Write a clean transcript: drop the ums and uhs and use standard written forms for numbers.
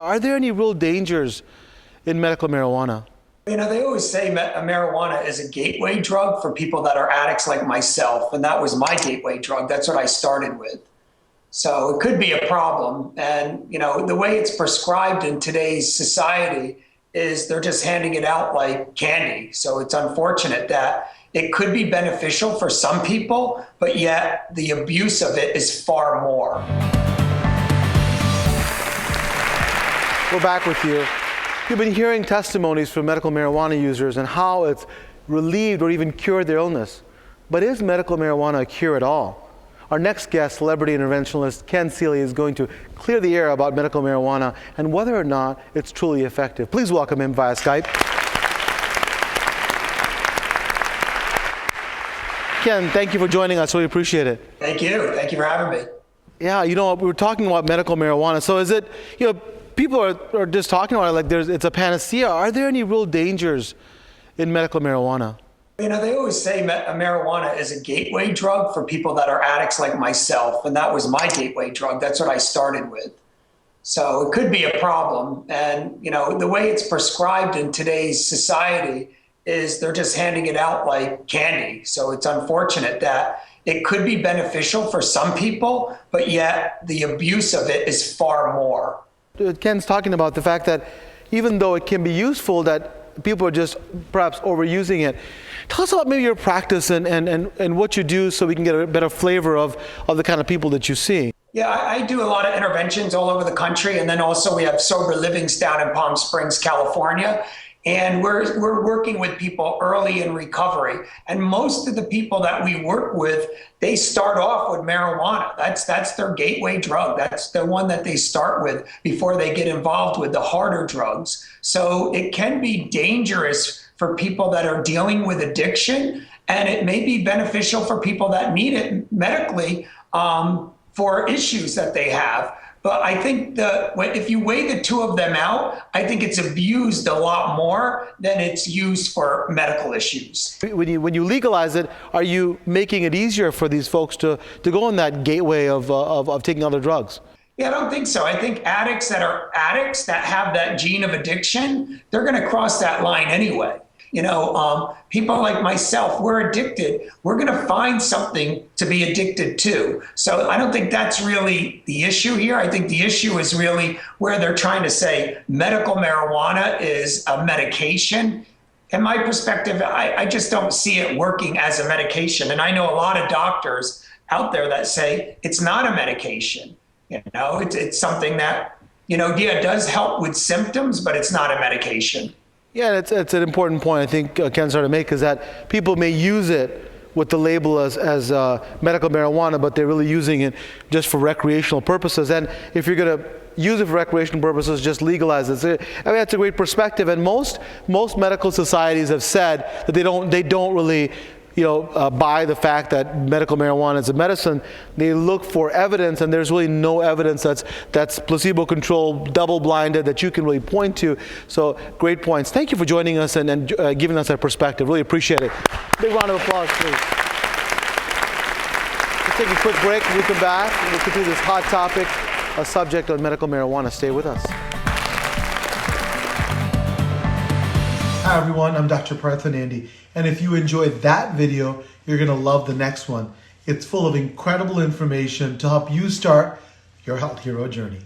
Are there any real dangers in medical marijuana? You know, they always say marijuana is a gateway drug for people that are addicts like myself, and that was my gateway drug. That's what I started with. So it could be a problem. And, you know, the way it's prescribed in today's society is they're just handing it out like candy. So it's unfortunate that it could be beneficial for some people, but yet the abuse of it is far more. We're back with you. You've been hearing testimonies from medical marijuana users and how it's relieved or even cured their illness. But is medical marijuana a cure at all? Our next guest, celebrity interventionist Ken Seeley, is going to clear the air about medical marijuana and whether or not it's truly effective. Please welcome him via Skype. Ken, thank you for joining us. Really appreciate it. Thank you. Thank you for having me. Yeah, you know, we were talking about medical marijuana. So is it, you know, people are just talking about it like it's a panacea. Are there any real dangers in medical marijuana? You know, they always say marijuana is a gateway drug for people that are addicts like myself, and that was my gateway drug. That's what I started with. So it could be a problem. And, you know, the way it's prescribed in today's society is they're just handing it out like candy. So it's unfortunate that it could be beneficial for some people, but yet the abuse of it is far more. Ken's talking about the fact that even though it can be useful, that people are just perhaps overusing it. Tell us about maybe your practice and what you do so we can get a better flavor of the kind of people that you see. Yeah, I do a lot of interventions all over the country. And then also we have sober livings down in Palm Springs, California. And we're working with people early in recovery. And most of the people that we work with, they start off with marijuana. That's their gateway drug. That's the one that they start with before they get involved with the harder drugs. So it can be dangerous for people that are dealing with addiction, and it may be beneficial for people that need it medically for issues that they have. But I think if you weigh the two of them out, I think it's abused a lot more than it's used for medical issues. When you legalize it, are you making it easier for these folks to go on that gateway of taking other drugs? Yeah, I don't think so. I think addicts that have that gene of addiction, they're going to cross that line anyway. You know, people like myself, we're addicted. We're going to find something to be addicted to. So I don't think that's really the issue here. I think the issue is really where they're trying to say medical marijuana is a medication. In my perspective, I just don't see it working as a medication. And I know a lot of doctors out there that say it's not a medication. You know, it's something that, you know, yeah, it does help with symptoms, but it's not a medication. Yeah, it's an important point I think Ken started to make, is that people may use it with the label as medical marijuana, but they're really using it just for recreational purposes. And if you're going to use it for recreational purposes, just legalize it. I mean, that's a great perspective. And most medical societies have said that they don't really, you know, buy the fact that medical marijuana is a medicine. They look for evidence, and there's really no evidence that's placebo-controlled, double-blinded, that you can really point to. So great points. Thank you for joining us and giving us that perspective. Really appreciate it. Big round of applause, please. Let's take a quick break. When we come back, we'll continue this hot topic, a subject on medical marijuana. Stay with us. Hi everyone, I'm Dr. Partha Nandi, and if you enjoyed that video, you're going to love the next one. It's full of incredible information to help you start your health hero journey.